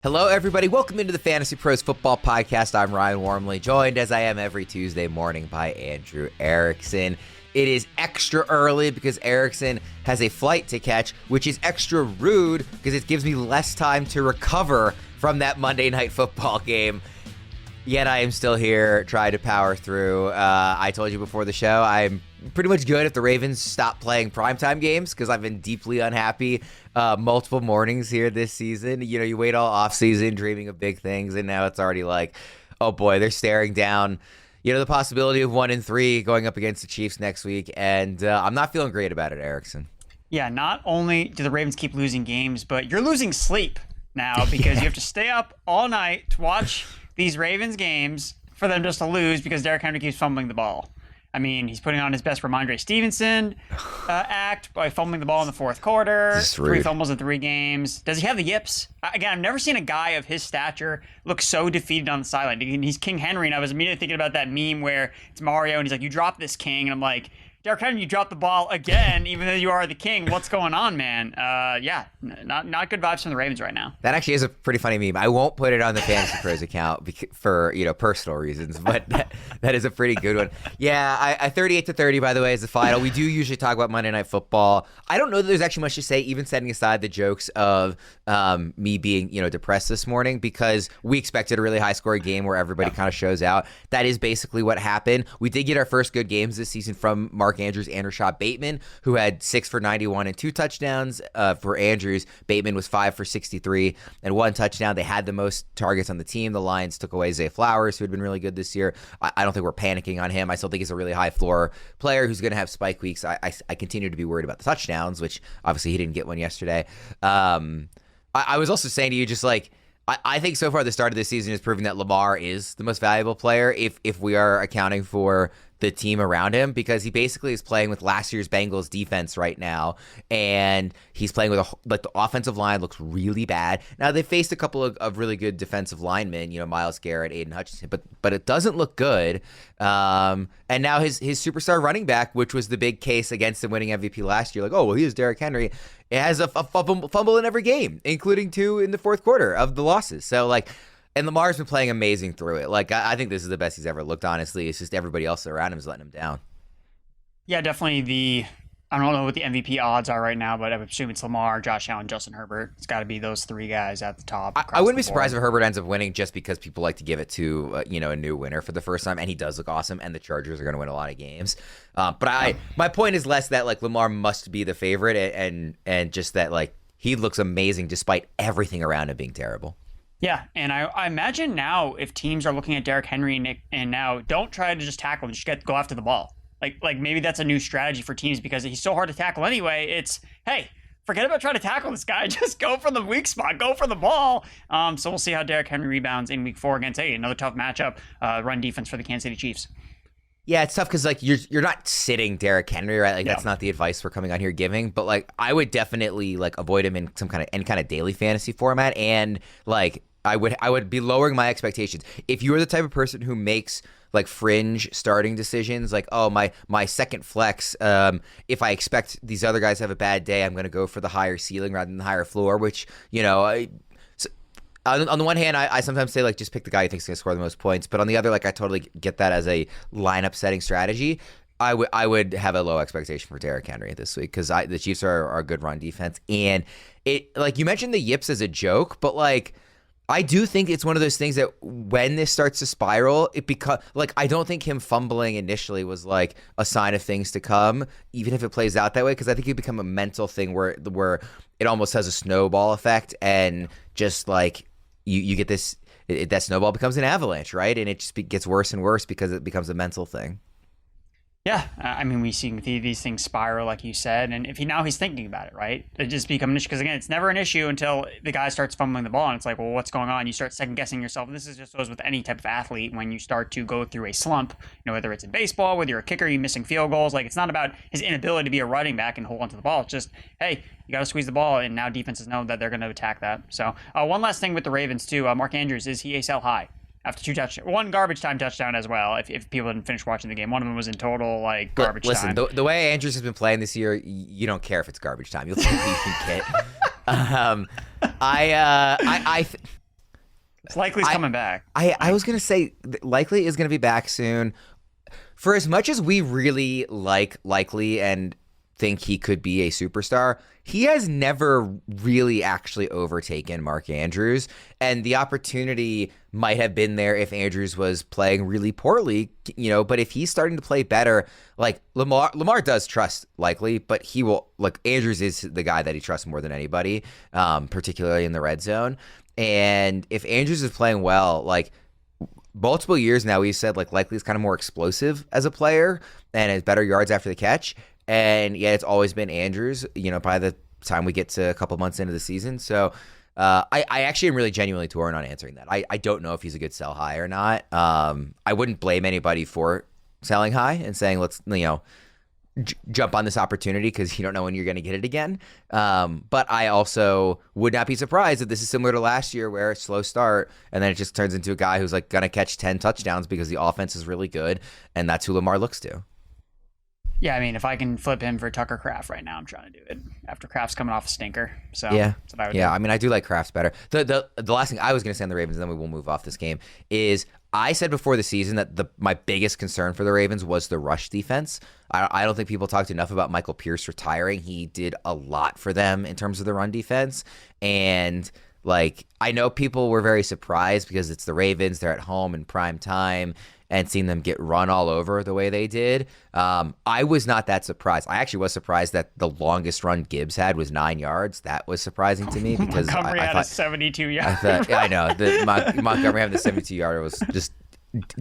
Hello, everybody. Welcome into the Fantasy Pros Football Podcast. I'm Ryan Wormeli, joined as I am every Tuesday morning by Andrew Erickson. It is extra early because Erickson has a flight to catch, which is extra rude because it gives me less time to recover from that Monday Night Football game. Yet I am still here trying to power through. I told you before the show, I'm pretty much good if the Ravens stop playing primetime games because I've been deeply unhappy multiple mornings here this season. You know, you wait all offseason dreaming of big things, and now it's already like, oh boy, they're staring down, you know, the possibility of 1-3 going up against the Chiefs next week, and I'm not feeling great about it, Erickson. Yeah, not only do the Ravens keep losing games, but you're losing sleep now because you have to stay up all night to watch these Ravens games for them just to lose because Derrick Henry keeps fumbling the ball. I mean, he's putting on his best Ramondre Stevenson act by fumbling the ball in the fourth quarter. 3 fumbles in 3 games. Does he have the yips? Again, I've never seen a guy of his stature look so defeated on the sideline. He's King Henry, and I was immediately thinking about that meme where it's Mario, and he's like, you dropped this, King. And I'm like, Derrick Henry, you dropped the ball again, even though you are the king. What's going on, man? Yeah, not good vibes from the Ravens right now. That actually is a pretty funny meme. I won't put it on the Fantasy Pros account for, you know, personal reasons, but that is a pretty good one. Yeah, I 38-30, by the way, is the final. We do usually talk about Monday Night Football. I don't know that there's actually much to say, even setting aside the jokes of me being, you know, depressed this morning, because we expected a really high-scoring game where everybody kind of shows out. That is basically what happened. We did get our first good games this season from Mark Andrews and Rashad Bateman, who had 6 for 91 and 2 touchdowns. For Andrews, Bateman was 5 for 63 and 1 touchdown. They had the most targets on the team. The Lions took away Zay Flowers, who had been really good this year. I don't think we're panicking on him. I still think he's a really high floor player who's going to have spike weeks. I continue to be worried about the touchdowns, which obviously he didn't get one yesterday. I was also saying to you, just like, I think so far the start of this season is proving that Lamar is the most valuable player if we are accounting for the team around him, because he basically is playing with last year's Bengals defense right now, and he's playing with the offensive line looks really bad. Now they faced a couple of really good defensive linemen, you know, Myles Garrett, Aiden Hutchinson, but it doesn't look good. And now his superstar running back, which was the big case against him winning MVP last year, like, oh well, he is Derrick Henry. It has a fumble in every game, including 2 in the fourth quarter of the losses. So like. And Lamar's been playing amazing through it. Like, I think this is the best he's ever looked, honestly. It's just everybody else around him is letting him down. Yeah, definitely I don't know what the MVP odds are right now, but I would assume it's Lamar, Josh Allen, Justin Herbert. It's got to be those 3 guys at the top. I wouldn't be surprised if Herbert ends up winning just because people like to give it to, you know, a new winner for the first time. And he does look awesome, and the Chargers are going to win a lot of games. But my point is less that, like, Lamar must be the favorite and just that, like, he looks amazing despite everything around him being terrible. Yeah, and I imagine now if teams are looking at Derrick Henry and now don't try to just tackle him, just go after the ball. Like maybe that's a new strategy for teams because he's so hard to tackle anyway. It's, hey, forget about trying to tackle this guy. Just go for the weak spot. Go for the ball. So we'll see how Derrick Henry rebounds in week 4 against, another tough matchup, run defense for the Kansas City Chiefs. Yeah, it's tough because, like, you're not sitting Derrick Henry, right? Like, that's not the advice we're coming on here giving. But, like, I would definitely, like, avoid him in any kind of daily fantasy format. And, like, I would be lowering my expectations. If you're the type of person who makes like fringe starting decisions, like, oh, my second flex, if I expect these other guys to have a bad day, I'm going to go for the higher ceiling rather than the higher floor, which, you know, on the one hand, I sometimes say, like, just pick the guy you think is going to score the most points. But on the other, like, I totally get that as a lineup setting strategy. I would have a low expectation for Derrick Henry this week because the Chiefs are a good run defense. And it, like, you mentioned the yips as a joke, but, like, I do think it's one of those things that when this starts to spiral, I don't think him fumbling initially was like a sign of things to come, even if it plays out that way, because I think it become a mental thing where it almost has a snowball effect, and just like you get this, that snowball becomes an avalanche, right? And it just gets worse and worse because it becomes a mental thing. Yeah, I mean, we see these things spiral, like you said, and if he's thinking about it, right? It just becomes an issue, because again, it's never an issue until the guy starts fumbling the ball, and it's like, well, what's going on? You start second guessing yourself. And this is just goes with any type of athlete when you start to go through a slump. You know, whether it's in baseball, whether you're a kicker, you're missing field goals. Like, it's not about his inability to be a running back and hold onto the ball. It's just, hey, you got to squeeze the ball, and now defenses know that they're going to attack that. So, one last thing with the Ravens too. Mark Andrews, is he a sell high? After 2 touchdowns, 1 garbage time touchdown as well. If people didn't finish watching the game, one of them was in total like garbage time. Listen, the way Andrews has been playing this year, you don't care if it's garbage time. You'll take the kit. Likely's coming back. I was going to say Likely is going to be back soon. For as much as we really like Likely and think he could be a superstar, he has never really actually overtaken Mark Andrews, and the opportunity might have been there if Andrews was playing really poorly, but if he's starting to play better, like Lamar does trust Likely, but he will, like, Andrews is the guy that he trusts more than anybody, particularly in the red zone. And if Andrews is playing well, like, multiple years now, we've said like Likely's kind of more explosive as a player and has better yards after the catch. And yeah, it's always been Andrews, by the time we get to a couple months into the season. So I actually am really genuinely torn on answering that. I don't know if he's a good sell high or not. I wouldn't blame anybody for selling high and saying, let's, jump on this opportunity because you don't know when you're going to get it again. But I also would not be surprised if this is similar to last year where it's slow start and then it just turns into a guy who's like going to catch 10 touchdowns because the offense is really good. And that's who Lamar looks to. Yeah, I mean, if I can flip him for Tucker Kraft right now, I'm trying to do it after Kraft's coming off a stinker. So yeah, that's what I would do. I mean, I do like Kraft better. The last thing I was going to say on the Ravens, and then we will move off this game, is I said before the season that my biggest concern for the Ravens was the rush defense. I don't think people talked enough about Michael Pierce retiring. He did a lot for them in terms of the run defense. And like, I know people were very surprised because it's the Ravens. They're at home in prime time and seeing them get run all over the way they did. I was not that surprised. I actually was surprised that the longest run Gibbs had was 9 yards. That was surprising to me because Montgomery had a 72-yard. I know. Montgomery having the 72-yarder was just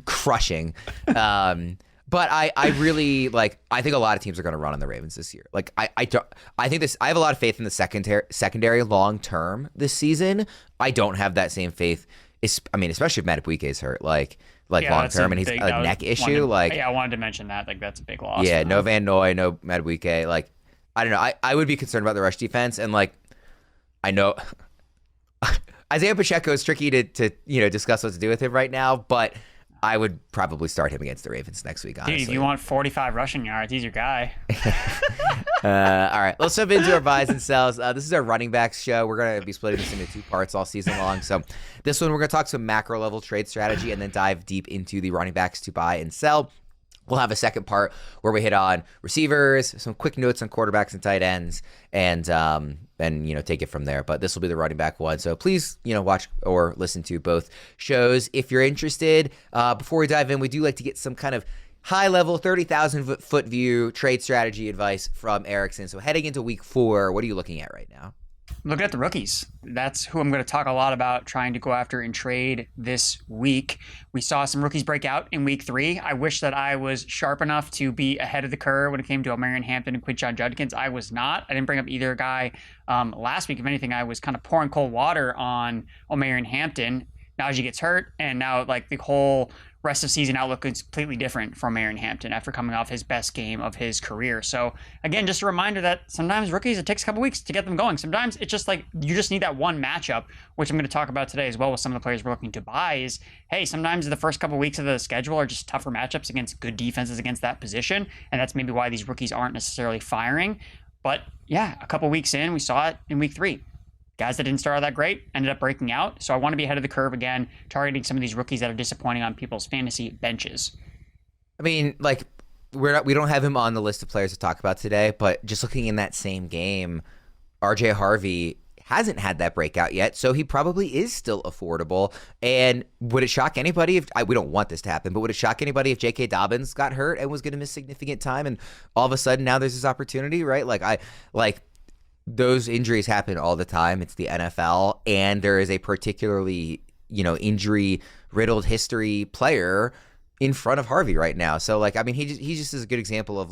crushing. But I really I think a lot of teams are going to run on the Ravens this year. Like I have a lot of faith in the secondary long term this season. I don't have that same faith. Especially if Madubuike is hurt, long term, and he's a neck issue. I wanted to mention that. Like, that's a big loss. Yeah, no Van Noy, no Madubuike. Like, I don't know. I would be concerned about the rush defense, and I know Isaiah Pacheco is tricky to discuss what to do with him right now, but I would probably start him against the Ravens next week, honestly. Dude, if you want 45 rushing yards, he's your guy. All right, let's jump into our buys and sells. This is our running backs show. We're going to be splitting this into 2 parts all season long. So this one, we're going to talk some macro level trade strategy and then dive deep into the running backs to buy and sell. We'll have a second part where we hit on receivers, some quick notes on quarterbacks and tight ends, and take it from there. But this will be the running back one. So please, watch or listen to both shows if you're interested. Before we dive in, we do like to get some kind of high-level, 30,000-foot view trade strategy advice from Erickson. So heading into week 4, what are you looking at right now? Looking at the rookies. That's who I'm going to talk a lot about trying to go after and trade this week. We saw some rookies break out in week 3. I wish that I was sharp enough to be ahead of the curve when it came to Omarion Hampton and Quinshon Judkins. I was not. I didn't bring up either guy last week. If anything, I was kind of pouring cold water on Omarion Hampton. Najee gets hurt, and now the whole rest of season outlook is completely different from Omarion Hampton after coming off his best game of his career. So again, just a reminder that sometimes rookies, it takes a couple weeks to get them going. Sometimes it's just you just need that one matchup, which I'm going to talk about today as well with some of the players we're looking to buy. Is, hey, sometimes the first couple weeks of the schedule are just tougher matchups against good defenses against that position, and that's maybe why these rookies aren't necessarily firing. But yeah, a couple weeks in, we saw it in week 3. Guys that didn't start out that great ended up breaking out. So I want to be ahead of the curve again, targeting some of these rookies that are disappointing on people's fantasy benches. I mean, we don't have him on the list of players to talk about today, but just looking in that same game, RJ Harvey hasn't had that breakout yet, so he probably is still affordable. And would it shock anybody if we don't want this to happen, but would it shock anybody if J.K. Dobbins got hurt and was going to miss significant time, and all of a sudden now there's this opportunity, right? Those injuries happen all the time. It's the NFL, and there is a particularly, injury-riddled history player in front of Harvey right now. So, he just is a good example of,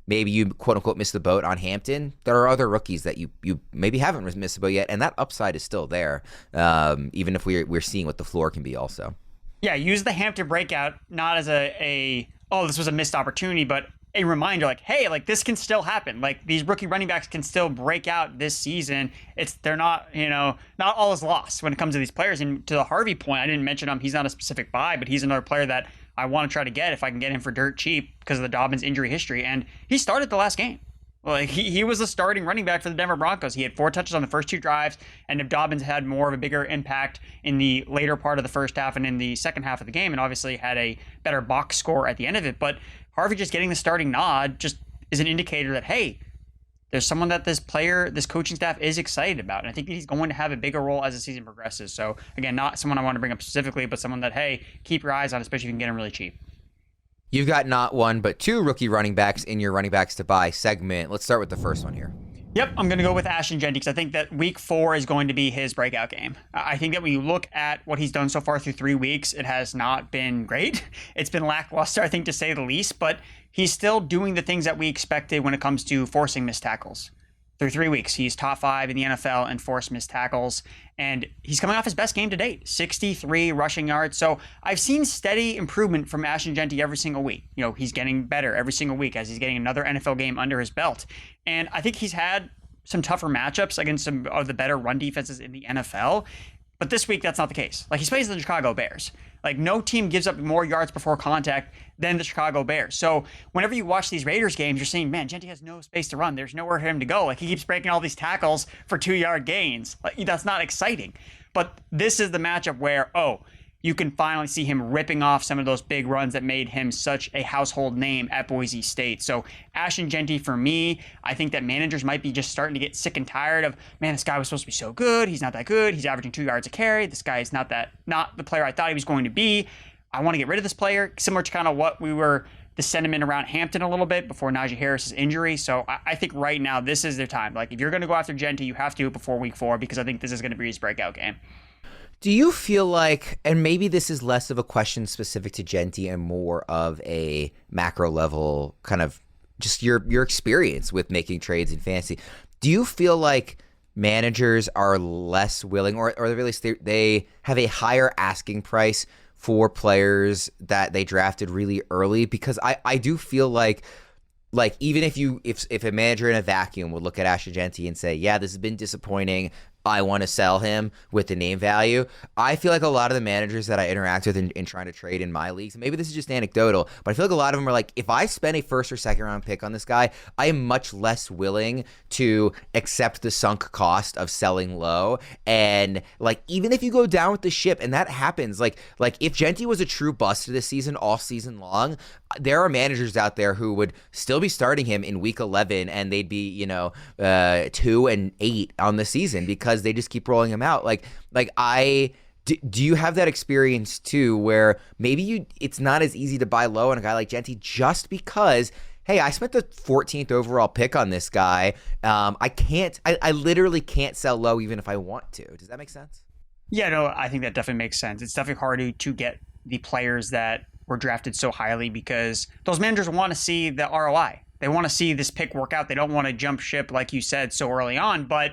maybe you, quote-unquote, missed the boat on Hampton. There are other rookies that you maybe haven't missed the boat yet, and that upside is still there, even if we're seeing what the floor can be also. Yeah, use the Hampton breakout not as this was a missed opportunity, but a reminder, hey, this can still happen. These rookie running backs can still break out this season. They're not, not all is lost when it comes to these players. And to the Harvey point, I didn't mention him. He's not a specific buy, but he's another player that I want to try to get if I can get him for dirt cheap because of the Dobbins injury history. And he started the last game. Well, he was the starting running back for the Denver Broncos. He had 4 touches on the first 2 drives, and if Dobbins had more of a bigger impact in the later part of the first half and in the second half of the game, and obviously had a better box score at the end of it. But Harvey just getting the starting nod just is an indicator that, hey, there's someone that this coaching staff is excited about. And I think he's going to have a bigger role as the season progresses. So, again, not someone I want to bring up specifically, but someone that, hey, keep your eyes on, especially if you can get him really cheap. You've got not one, but 2 rookie running backs in your running backs to buy segment. Let's start with the first one here. Yep, I'm going to go with Ashton Jeanty because I think that week 4 is going to be his breakout game. I think that when you look at what he's done so far through 3 weeks, it has not been great. It's been lackluster, I think, to say the least, but he's still doing the things that we expected when it comes to forcing missed tackles. Through 3 weeks, he's top 5 in the NFL in forced missed tackles, and he's coming off his best game to date, 63 rushing yards. So I've seen steady improvement from Ashton Jeanty every single week. You know, he's getting better every single week as he's getting another NFL game under his belt. And I think he's had some tougher matchups against some of the better run defenses in the NFL. But this week, that's not the case. Like, he's facing the Chicago Bears. Like, no team gives up more yards before contact than the Chicago Bears. So whenever you watch these Raiders games, you're saying, man, Jeanty has no space to run. There's nowhere for him to go. Like, he keeps breaking all these tackles for 2-yard gains. Like, that's not exciting. But this is the matchup where, you can finally see him ripping off some of those big runs that made him such a household name at Boise State. So Ashton Jeanty, for me, I think that managers might be just starting to get sick and tired of, man, this guy was supposed to be so good. He's not that good. He's averaging 2 yards a carry. This guy is not the player I thought he was going to be. I want to get rid of this player, similar to kind of what the sentiment around Hampton a little bit before Najee Harris's injury. So I think right now this is their time. Like, if you're going to go after Jeanty, you have to do it before week 4 because I think this is going to be his breakout game. Do you feel like, and maybe this is less of a question specific to Jeanty and more of a macro level kind of just your experience with making trades in fantasy, do you feel like managers are less willing or really they have a higher asking price for players that they drafted really early? Because I do feel like even if a manager in a vacuum would look at Ashton Jeanty and say, yeah, this has been disappointing, I want to sell him with the name value. I feel like a lot of the managers that I interact with in trying to trade in my leagues, maybe this is just anecdotal, but I feel like a lot of them are like, if I spend a first or second round pick on this guy, I am much less willing to accept the sunk cost of selling low. And like, even if you go down with the ship, and that happens, like if Jeanty was a true bust this season, all season long, there are managers out there who would still be starting him in week 11 and they'd be, 2-8 on the season because they just keep rolling him out. Do you have that experience too, where maybe it's not as easy to buy low on a guy like Jeanty just because, hey, I spent the 14th overall pick on this guy. I literally can't sell low even if I want to. Does that make sense? Yeah, no, I think that definitely makes sense. It's definitely hard to get the players that were drafted so highly because those managers want to see the ROI. They want to see this pick work out. They don't want to jump ship, like you said, so early on. But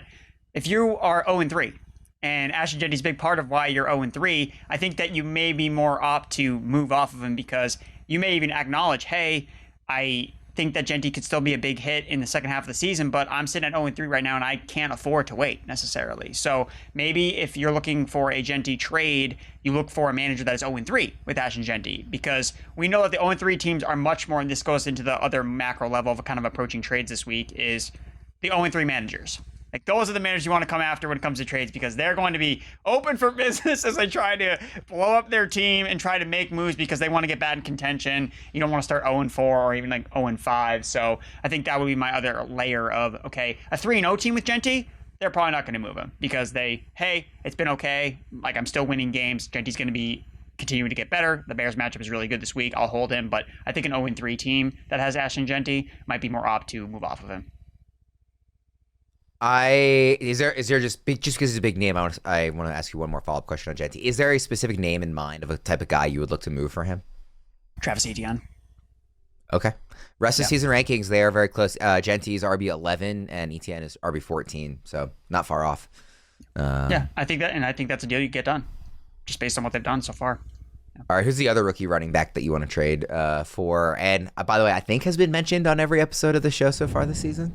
if you are 0-3, and Ashton Jeanty's a big part of why you're 0-3, I think that you may be more apt to move off of him because you may even acknowledge, hey, I think that Jeanty could still be a big hit in the second half of the season, but I'm sitting at 0-3 right now and I can't afford to wait necessarily. So maybe if you're looking for a Jeanty trade, you look for a manager that is 0-3 with Ashton Jeanty, because we know that the 0-3 teams are much more, and this goes into the other macro level of kind of approaching trades this week, is the 0-3 managers. Like, those are the managers you want to come after when it comes to trades because they're going to be open for business as they try to blow up their team and try to make moves because they want to get back in contention. You don't want to start 0-4 or even like 0-5. So I think that would be my other layer of, okay, a 3-0 team with Jeanty, they're probably not going to move him because it's been okay. Like, I'm still winning games. Jeanty's going to be continuing to get better. The Bears matchup is really good this week. I'll hold him. But I think an 0-3 team that has Ashton Jeanty might be more apt to move off of him. Is there just because he's a big name, I want to ask you one more follow-up question on Jeanty. Is there a specific name in mind of a type of guy you would look to move for him? Travis Etienne. Okay. Rest of season rankings, they are very close. Jeanty's RB11 and Etienne is RB14, so not far off. I think that's a deal you get done just based on what they've done so far. Yeah. All right, who's the other rookie running back that you want to trade for? And by the way, I think has been mentioned on every episode of the show so far this season.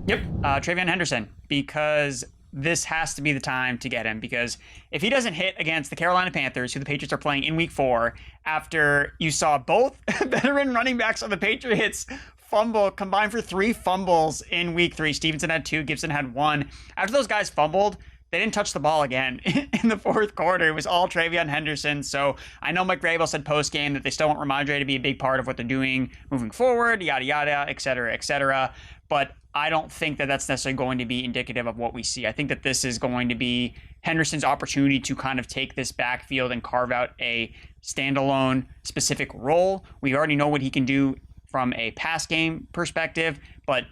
Yep, TreVeyon Henderson, because this has to be the time to get him, because if he doesn't hit against the Carolina Panthers, who the Patriots are playing in week 4, after you saw both veteran running backs of the Patriots fumble combined for 3 fumbles in week 3. Stevenson had 2, Gibson had 1. After those guys fumbled, they didn't touch the ball again in the fourth quarter. It was all TreVeyon Henderson. So I know Mike Vrabel said post-game that they still want Ramondre to be a big part of what they're doing moving forward, yada, yada, et cetera, et cetera. But I don't think that that's necessarily going to be indicative of what we see. I think that this is going to be Henderson's opportunity to kind of take this backfield and carve out a standalone specific role. We already know what he can do from a pass game perspective, but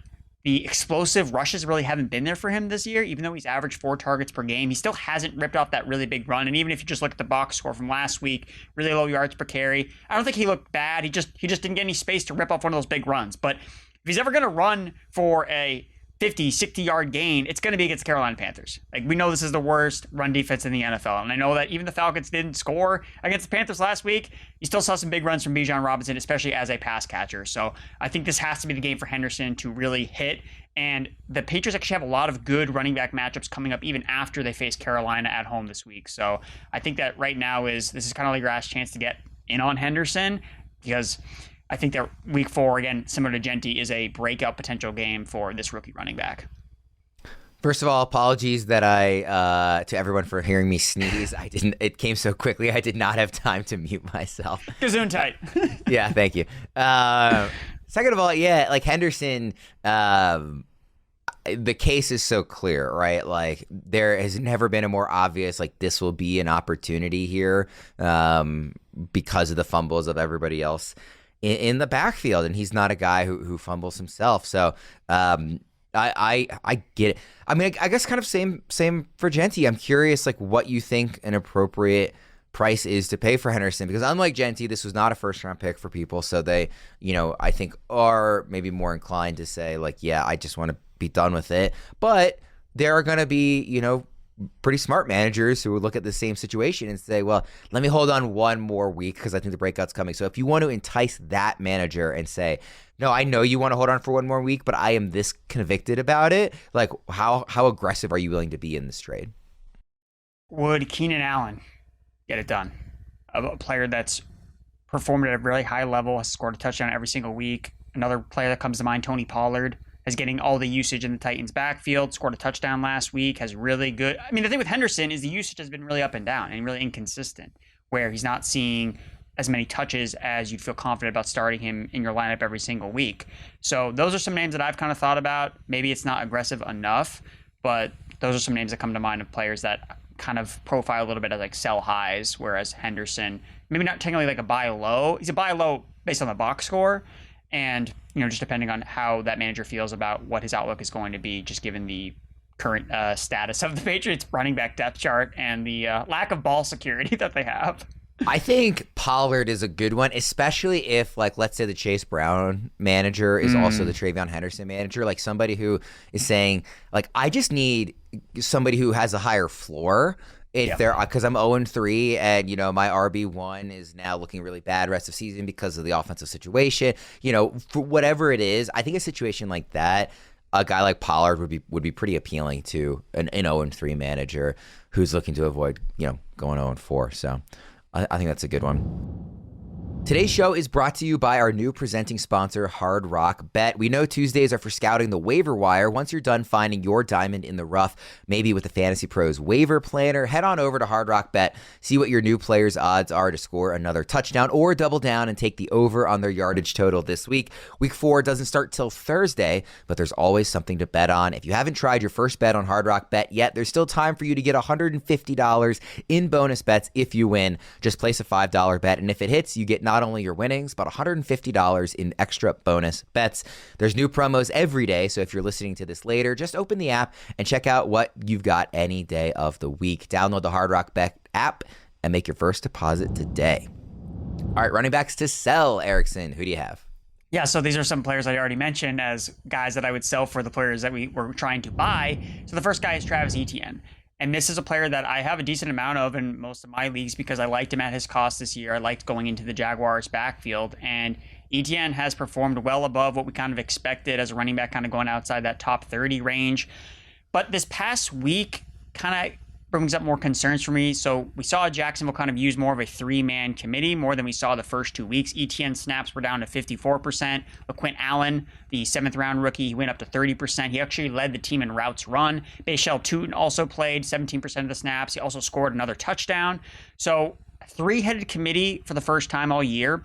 the explosive rushes really haven't been there for him this year. Even though he's averaged 4 targets per game, he still hasn't ripped off that really big run. And even if you just look at the box score from last week, really low yards per carry, I don't think he looked bad. He just didn't get any space to rip off one of those big runs. But if he's ever going to run for a 50, 60-yard gain, it's going to be against the Carolina Panthers. Like, we know this is the worst run defense in the NFL. And I know that even the Falcons didn't score against the Panthers last week. You still saw some big runs from Bijan Robinson, especially as a pass catcher. So I think this has to be the game for Henderson to really hit. And the Patriots actually have a lot of good running back matchups coming up even after they face Carolina at home this week. So I think that right now this is kind of like your last chance to get in on Henderson, because I think that week 4, again, similar to Jeanty, is a breakout potential game for this rookie running back. First of all, apologies that to everyone for hearing me sneeze. It came so quickly, I did not have time to mute myself. Gazoon tight. Yeah, thank you. Second of all, yeah, like Henderson, the case is so clear, right? Like, there has never been a more obvious, like, this will be an opportunity here because of the fumbles of everybody else in the backfield, and he's not a guy who fumbles himself. So I get it. I mean, I guess kind of same for Jeanty. I'm curious, like, what you think an appropriate price is to pay for Henderson, because unlike Jeanty, this was not a first-round pick for people, so they, I think are maybe more inclined to say, like, yeah, I just want to be done with it. But there are going to be, pretty smart managers who would look at the same situation and say, well, let me hold on one more week because I think the breakout's coming. So if you want to entice that manager and say, no, I know you want to hold on for one more week, but I am this convicted about it, like, how aggressive are you willing to be in this trade? Would Keenan Allen get it done? A player that's performed at a really high level, has scored a touchdown every single week. Another player that comes to mind, Tony Pollard, is getting all the usage in the Titans backfield, scored a touchdown last week, has really good. I mean, the thing with Henderson is the usage has been really up and down and really inconsistent, where he's not seeing as many touches as you'd feel confident about starting him in your lineup every single week. So those are some names that I've kind of thought about. Maybe it's not aggressive enough, but those are some names that come to mind of players that kind of profile a little bit as like sell highs, whereas Henderson, maybe not technically like a buy low. He's a buy low based on the box score. And, just depending on how that manager feels about what his outlook is going to be, just given the current status of the Patriots running back depth chart and the lack of ball security that they have. I think Pollard is a good one, especially if, like, let's say the Chase Brown manager is also the TreVeyon Henderson manager, like somebody who is saying, like, I just need somebody who has a higher floor. Because I'm 0-3 and, my RB1 is now looking really bad rest of season because of the offensive situation. For whatever it is, I think a situation like that, a guy like Pollard would be pretty appealing to an 0-3 manager who's looking to avoid, going 0-4. So I think that's a good one. Today's show is brought to you by our new presenting sponsor, Hard Rock Bet. We know Tuesdays are for scouting the waiver wire. Once you're done finding your diamond in the rough, maybe with the FantasyPros waiver planner, head on over to Hard Rock Bet, see what your new players' odds are to score another touchdown or double down and take the over on their yardage total this week. Week 4 doesn't start till Thursday, but there's always something to bet on. If you haven't tried your first bet on Hard Rock Bet yet, there's still time for you to get $150 in bonus bets if you win. Just place a $5 bet, and if it hits, you get not only your winnings, but $150 in extra bonus bets. There's new promos every day, so if you're listening to this later, just open the app and check out what you've got any day of the week. Download the Hard Rock Bet app and make your first deposit today. All right, running backs to sell, Erickson. Who do you have? Yeah, so these are some players I already mentioned as guys that I would sell for the players that we were trying to buy. So the first guy is Travis Etienne. And this is a player that I have a decent amount of in most of my leagues because I liked him at his cost this year. I liked going into the Jaguars backfield. And Etienne has performed well above what we kind of expected as a running back, kind of going outside that top 30 range. But this past week kind of brings up more concerns for me. So we saw Jacksonville kind of use more of a 3-man committee more than we saw the first 2 weeks. Etienne snaps were down to 54%. LaQuint Allen, the 7th-round rookie, he went up to 30%. He actually led the team in routes run. Bashal Tootin also played 17% of the snaps. He also scored another touchdown. So 3-headed committee for the first time all year.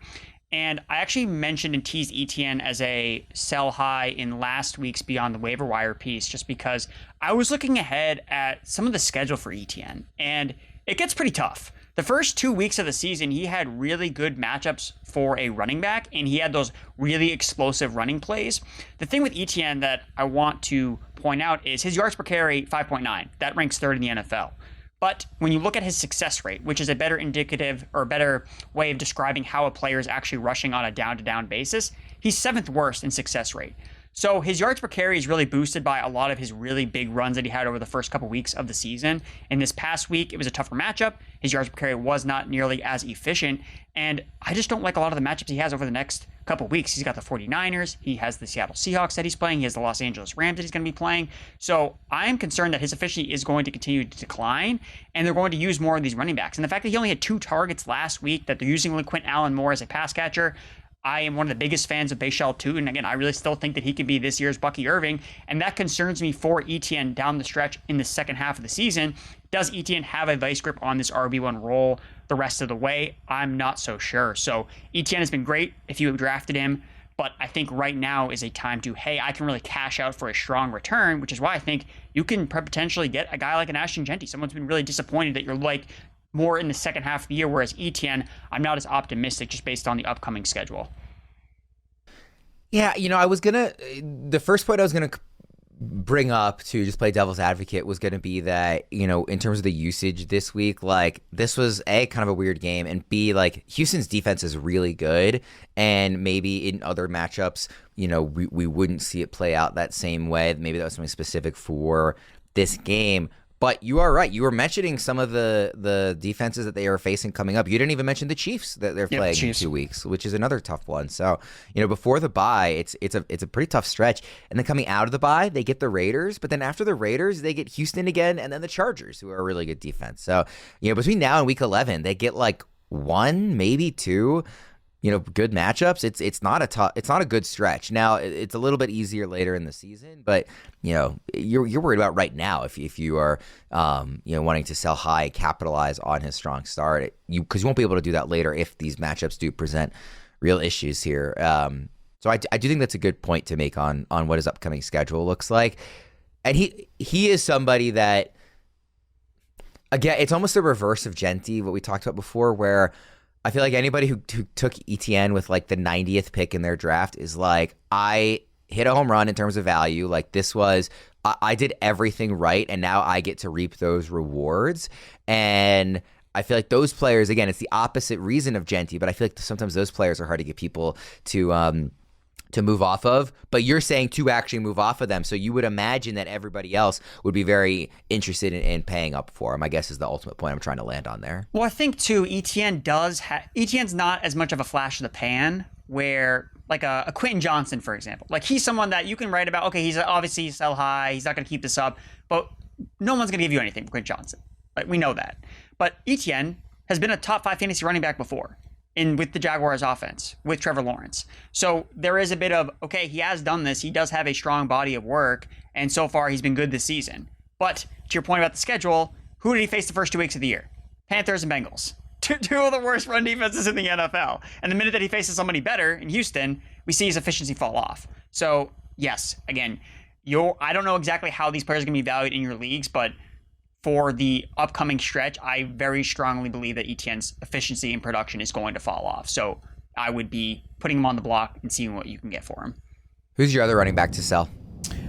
And I actually mentioned and teased Etienne as a sell high in last week's Beyond the Waiver Wire piece, just because I was looking ahead at some of the schedule for Etienne, and it gets pretty tough. The first 2 weeks of the season, he had really good matchups for a running back, and he had those really explosive running plays. The thing with Etienne that I want to point out is his yards per carry, 5.9. That ranks 3rd in the NFL. But when you look at his success rate, which is a better indicative or a better way of describing how a player is actually rushing on a down-to-down basis, he's 7th worst in success rate. So his yards per carry is really boosted by a lot of his really big runs that he had over the first couple weeks of the season. And this past week, it was a tougher matchup. His yards per carry was not nearly as efficient. And I just don't like a lot of the matchups he has over the next couple weeks. He's got the 49ers. He has the Seattle Seahawks that he's playing. He has the Los Angeles Rams that he's going to be playing. So I am concerned that his efficiency is going to continue to decline, and they're going to use more of these running backs. And the fact that he only had 2 targets last week, that they're using LaQuint Allen more as a pass catcher, I am one of the biggest fans of Bashal too, and again, I really still think that he could be this year's Bucky Irving, and that concerns me for Etienne down the stretch in the second half of the season. Does Etienne have a vice grip on this RB1 role the rest of the way? I'm not so sure. So Etienne has been great if you have drafted him, but I think right now is a time to, hey, I can really cash out for a strong return, which is why I think you can potentially get a guy like an Ashton Jeanty. Someone's been really disappointed that you're like more in the second half of the year, whereas Etienne, I'm not as optimistic just based on the upcoming schedule. Yeah, the first point I was going to bring up to just play devil's advocate was going to be that, in terms of the usage this week, like this was A, kind of a weird game, and B, like Houston's defense is really good, and maybe in other matchups, we wouldn't see it play out that same way. Maybe that was something specific for this game. But you are right. You were mentioning some of the defenses that they are facing coming up. You didn't even mention the Chiefs that they're playing in 2 weeks, which is another tough one. So, before the bye, it's a pretty tough stretch. And then coming out of the bye, they get the Raiders. But then after the Raiders, they get Houston again, and then the Chargers, who are a really good defense. So, between now and week 11, they get like 1, maybe 2. Good matchups. It's not a good stretch. Now it's a little bit easier later in the season, but you're worried about right now if you are wanting to sell high, capitalize on his strong start, because you won't be able to do that later if these matchups do present real issues here. So I do think that's a good point to make on what his upcoming schedule looks like, and he is somebody that, again, it's almost the reverse of Jeanty, what we talked about before, where I feel like anybody who took Etienne with like the 90th pick in their draft is like, I hit a home run in terms of value. Like I did everything right, and now I get to reap those rewards. And I feel like those players, again, it's the opposite reason of Jeanty, but I feel like sometimes those players are hard to get people to move off of, but you're saying to actually move off of them. So you would imagine that everybody else would be very interested in paying up for him, I guess, is the ultimate point I'm trying to land on there. Well, I think too, Etienne's not as much of a flash in the pan where like a Quinton Johnson, for example, like he's someone that you can write about. Okay, he's obviously sell high. He's not going to keep this up, but no one's going to give you anything for Quinton Johnson. Right? We know that. But Etienne has been a top 5 fantasy running back before. With the Jaguars offense, with Trevor Lawrence. So there is a bit of, okay, he has done this. He does have a strong body of work, and so far he's been good this season. But to your point about the schedule, who did he face the first 2 weeks of the year? Panthers and Bengals. Two of the worst run defenses in the NFL. And the minute that he faces somebody better in Houston, we see his efficiency fall off. So, yes, again, I don't know exactly how these players are going to be valued in your leagues, but for the upcoming stretch, I very strongly believe that Etienne's efficiency and production is going to fall off. So I would be putting him on the block and seeing what you can get for him. Who's your other running back to sell?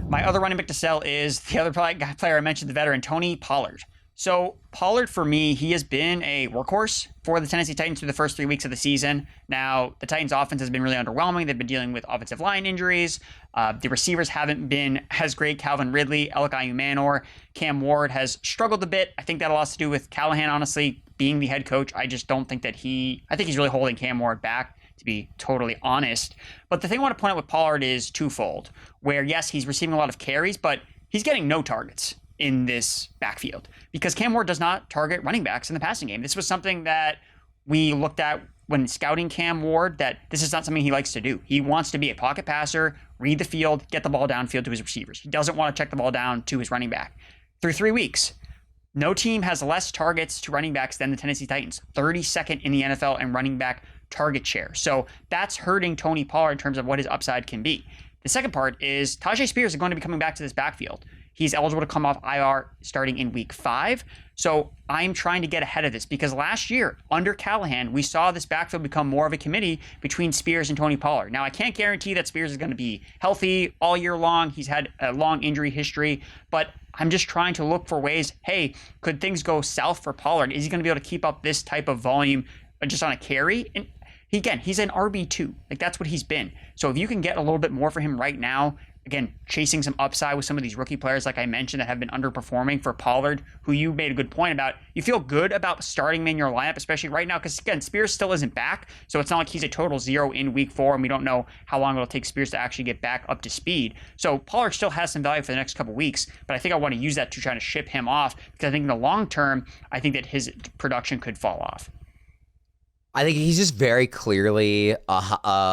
My other running back to sell is the other player I mentioned, the veteran, Tony Pollard. So Pollard, for me, he has been a workhorse for the Tennessee Titans through the first 3 weeks of the season. Now, the Titans offense has been really underwhelming. They've been dealing with offensive line injuries. The receivers haven't been as great. Calvin Ridley, Elikai Umanor, Cam Ward has struggled a bit. I think that has to do with Callahan, honestly, being the head coach. I just don't think that I think he's really holding Cam Ward back, to be totally honest. But the thing I want to point out with Pollard is twofold, where yes, he's receiving a lot of carries, but he's getting no targets. in this backfield because Cam Ward does not target running backs in the passing game. This was something that we looked at when scouting Cam Ward, that this is not something he likes to do. He wants to be a pocket passer, read the field, get the ball downfield to his receivers. He doesn't want to check the ball down to his running back. Through 3 weeks, no team has less targets to running backs than the Tennessee Titans, 32nd in the NFL in running back target share. So that's hurting Tony Pollard in terms of what his upside can be. The second part is Tajay Spears is going to be coming back to this backfield. He's eligible to come off IR starting in week 5. So I'm trying to get ahead of this because last year under Callahan, we saw this backfield become more of a committee between Spears and Tony Pollard. Now, I can't guarantee that Spears is going to be healthy all year long. He's had a long injury history, but I'm just trying to look for ways, hey, could things go south for Pollard? Is he going to be able to keep up this type of volume just on a carry? And again, he's an RB2. Like, that's what he's been. So if you can get a little bit more for him right now, again, chasing some upside with some of these rookie players, like I mentioned, that have been underperforming for Pollard, who you made a good point about. You feel good about starting him in your lineup, especially right now, because, again, Spears still isn't back. So it's not like he's a total zero in week 4, and we don't know how long it'll take Spears to actually get back up to speed. So Pollard still has some value for the next couple weeks, but I think I want to use that to try to ship him off, because I think in the long term, I think that his production could fall off. I think he's just very clearly a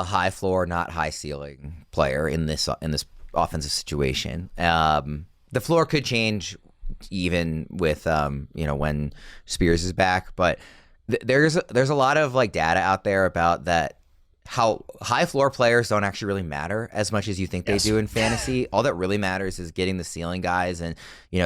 high floor, not high ceiling player in this offensive situation. The floor could change even with when Spears is back, but there's a lot of like data out there about that, how high floor players don't actually really matter as much as you think they do in fantasy. All that really matters is getting the ceiling guys and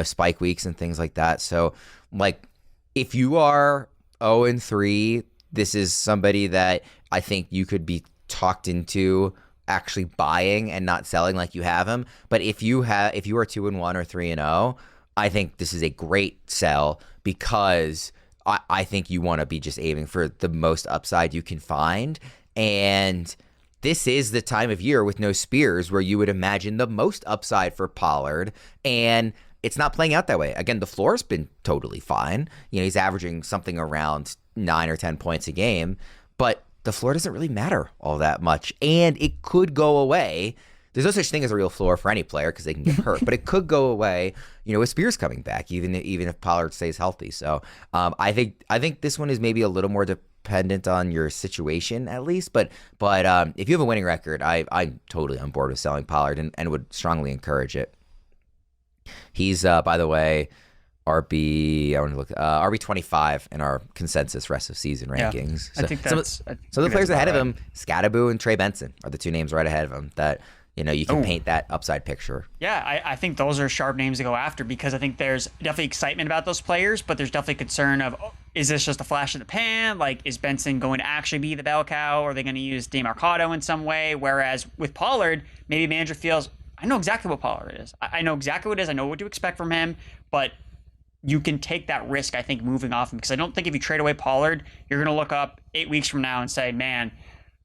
spike weeks and things like that. So like if you are 0-3, this is somebody that I think you could be talked into actually buying and not selling like you have him. But if you are 2-1 or 3-0, I think this is a great sell because I think you want to be just aiming for the most upside you can find. And this is the time of year with no Spears where you would imagine the most upside for Pollard, and it's not playing out that way. Again, the floor's been totally fine. He's averaging something around 9 or 10 points a game, but the floor doesn't really matter all that much, and it could go away. There's no such thing as a real floor for any player because they can get hurt, but it could go away, with Spears coming back, even if Pollard stays healthy. So I think this one is maybe a little more dependent on your situation at least, but if you have a winning record, I'm totally on board with selling Pollard and would strongly encourage it. He's by the way, RB 25 in our consensus rest of season rankings. Yeah, I think that's some of the players ahead of him, Skattebo and Trey Benson, are the two names right ahead of him that you can paint that upside picture. Yeah, I think those are sharp names to go after because I think there's definitely excitement about those players, but there's definitely concern of, is this just a flash in the pan? Like, is Benson going to actually be the bell cow? Or are they going to use DeMarcado in some way? Whereas with Pollard, maybe manager feels, I know exactly what Pollard is. I know exactly what it is. I know what to expect from him, but you can take that risk, I think, moving off him. Because I don't think if you trade away Pollard, you're going to look up 8 weeks from now and say, man,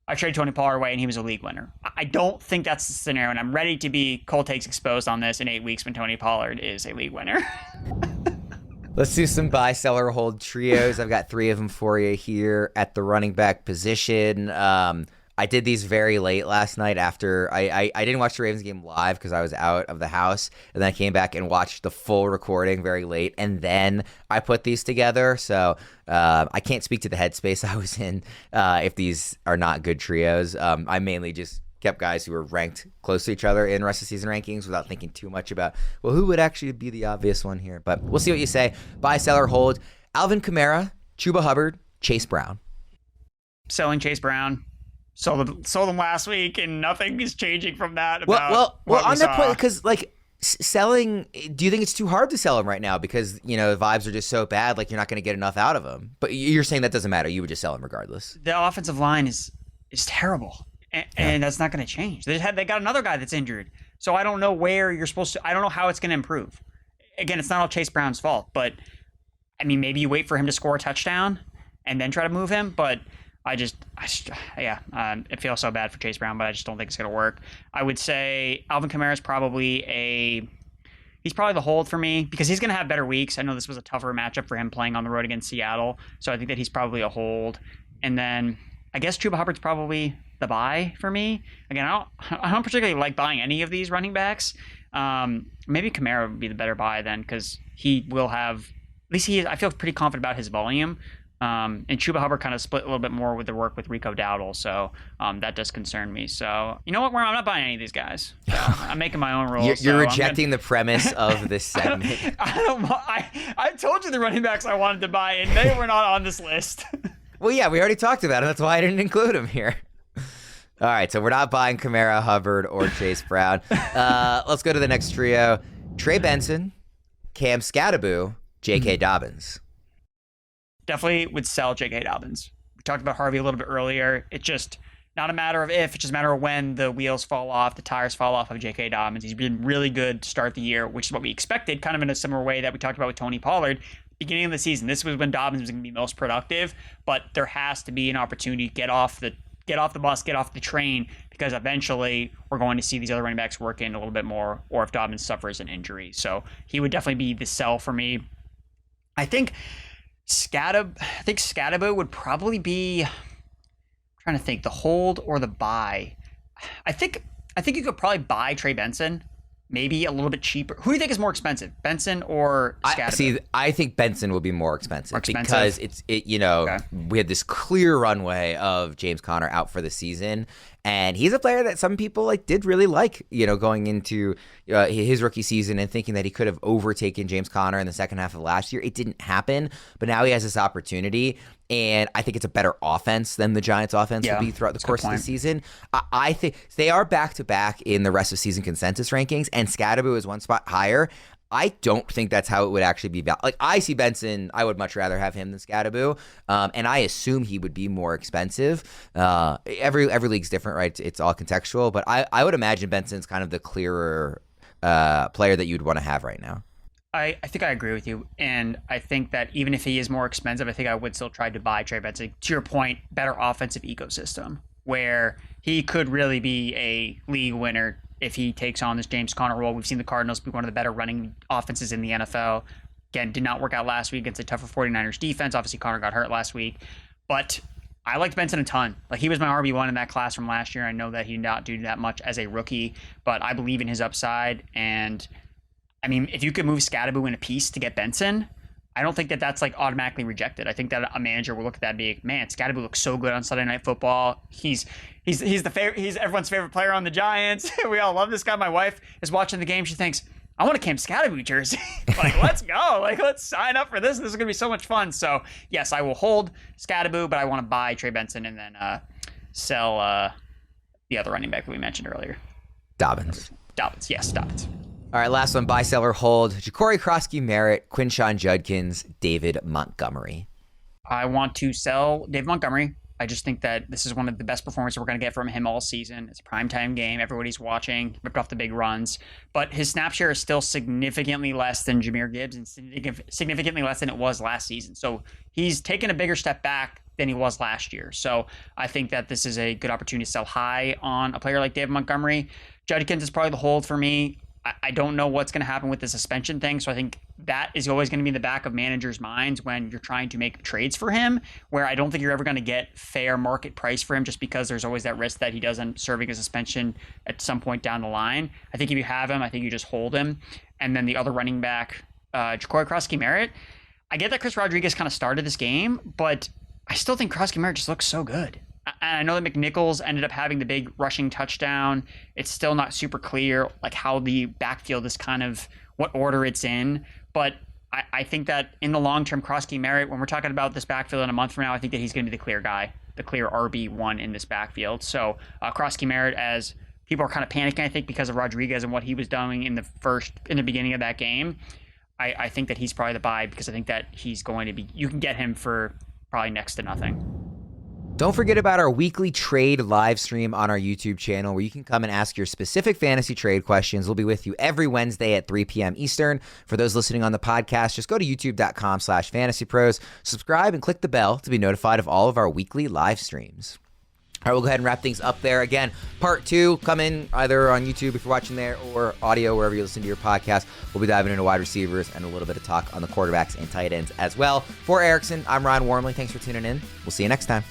I traded Tony Pollard away and he was a league winner. I don't think that's the scenario, and I'm ready to be cold takes exposed on this in 8 weeks when Tony Pollard is a league winner. Let's do some buy, sell, or hold trios. I've got 3 of them for you here at the running back position. I did these very late last night after I didn't watch the Ravens game live because I was out of the house, and then I came back and watched the full recording very late, and then I put these together. So I can't speak to the headspace I was in if these are not good trios. I mainly just kept guys who were ranked close to each other in rest of season rankings without thinking too much about, well, who would actually be the obvious one here. But we'll see what you say. Buy, sell, or hold. Alvin Kamara, Chuba Hubbard, Chase Brown. Selling Chase Brown. Sold them last week, and nothing is changing from that. Well, on that point, because like selling, do you think it's too hard to sell him right now because the vibes are just so bad, like you're not going to get enough out of him? But you're saying that doesn't matter. You would just sell him regardless. The offensive line is terrible, and that's not going to change. They got another guy that's injured, so I don't know where you're supposed to. I don't know how it's going to improve. Again, it's not all Chase Brown's fault, but I mean, maybe you wait for him to score a touchdown and then try to move him, but. It feels so bad for Chase Brown, but I just don't think it's going to work. I would say Alvin Kamara is probably he's probably the hold for me because he's going to have better weeks. I know this was a tougher matchup for him playing on the road against Seattle, so I think that he's probably a hold. And then I guess Chuba Hubbard's probably the buy for me. Again, I don't particularly like buying any of these running backs, Maybe Kamara would be the better buy then, because he will have, at least I feel pretty confident about his volume. And Chuba Hubbard kind of split a little bit more with the work with Rico Dowdle, so that does concern me. So you know what? I'm not buying any of these guys. So I'm making my own rules. You're rejecting the premise of this segment. I told you the running backs I wanted to buy, and they were not on this list. Well, yeah, we already talked about it. That's why I didn't include them here. All right, so we're not buying Kamara, Hubbard, or Chase Brown. Let's go to the next trio. Trey Benson, Cam Skattebo, J.K. Dobbins. Definitely would sell J.K. Dobbins. We talked about Harvey a little bit earlier. It's just not a matter of if, it's just a matter of when the wheels fall off, the tires fall off of J.K. Dobbins. He's been really good to start the year, which is what we expected, kind of in a similar way that we talked about with Tony Pollard. Beginning of the season, this was when Dobbins was going to be most productive, but there has to be an opportunity to get off the bus, get off the train, because eventually we're going to see these other running backs work in a little bit more, or if Dobbins suffers an injury. So he would definitely be the sell for me. I think Skattebo would probably be, I'm trying to think, the hold or the buy. I think you could probably buy Trey Benson, maybe a little bit cheaper. Who do you think is more expensive, Benson or Skattebo? I think Benson will be more expensive because we had this clear runway of James Conner out for the season, and he's a player that some people did really like, going into his rookie season and thinking that he could have overtaken James Conner in the second half of last year. It didn't happen, but now he has this opportunity, and I think it's a better offense than the Giants' offense will be throughout the course of the season. I think they are back-to-back in the rest of season consensus rankings, and Skattebo is one spot higher. I don't think that's how it would actually be. I see Benson, I would much rather have him than Skattebo, and I assume he would be more expensive. Every league's different, right? It's all contextual, but I would imagine Benson's kind of the clearer player that you'd want to have right now. I think I agree with you, and I think that even if he is more expensive, I think I would still try to buy Trey Benson. To your point, better offensive ecosystem, where he could really be a league winner if he takes on this James Conner role. We've seen the Cardinals be one of the better running offenses in the NFL. Again, did not work out last week against a tougher 49ers defense. Obviously, Conner got hurt last week, but I liked Benson a ton. He was my RB1 in that class from last year. I know that he did not do that much as a rookie, but I believe in his upside. And I mean, if you could move Skattebo in a piece to get Benson, I don't think that that's automatically rejected. I think that a manager will look at that and be like, man, Skattebo looks so good on Sunday Night Football. He's everyone's favorite player on the Giants. We all love this guy. My wife is watching the game. She thinks, I want a Cam Skattebo jersey. Let's go. Let's sign up for this. This is going to be so much fun. So yes, I will hold Skattebo, but I want to buy Trey Benson and then sell the other running back that we mentioned earlier. Dobbins. Yes, Dobbins. All right, last one, buy, sell, or hold. Jacory, Croskey-Merritt, Quinshon, Judkins, David Montgomery. I want to sell David Montgomery. I just think that this is one of the best performances we're going to get from him all season. It's a primetime game. Everybody's watching. Ripped off the big runs. But his snap share is still significantly less than Jahmyr Gibbs and significantly less than it was last season. So he's taken a bigger step back than he was last year. So I think that this is a good opportunity to sell high on a player like David Montgomery. Judkins is probably the hold for me. I don't know what's going to happen with the suspension thing, so I think that is always going to be in the back of managers' minds when you're trying to make trades for him, where I don't think you're ever going to get fair market price for him just because there's always that risk that he doesn't serving a suspension at some point down the line. I think if you have him, I think you just hold him. And then the other running back, Jacory, Croskey-Merritt, I get that Chris Rodriguez kind of started this game, but I still think Croskey-Merritt just looks so good. And I know that McNichols ended up having the big rushing touchdown. It's still not super clear how the backfield is kind of what order it's in. But I think that in the long term, Croskey-Merritt, when we're talking about this backfield in a month from now, I think that he's going to be the clear guy, the clear RB1 in this backfield. So Croskey-Merritt, as people are kind of panicking, I think, because of Rodriguez and what he was doing in the beginning of that game, I think that he's probably the buy because I think that he's going to be, you can get him for probably next to nothing. Don't forget about our weekly trade live stream on our YouTube channel where you can come and ask your specific fantasy trade questions. We'll be with you every Wednesday at 3 p.m. Eastern. For those listening on the podcast, just go to youtube.com/fantasypros, subscribe, and click the bell to be notified of all of our weekly live streams. All right, we'll go ahead and wrap things up there. Again, part 2 coming either on YouTube if you're watching there or audio wherever you listen to your podcast. We'll be diving into wide receivers and a little bit of talk on the quarterbacks and tight ends as well. For Erickson, I'm Ryan Wormeli. Thanks for tuning in. We'll see you next time.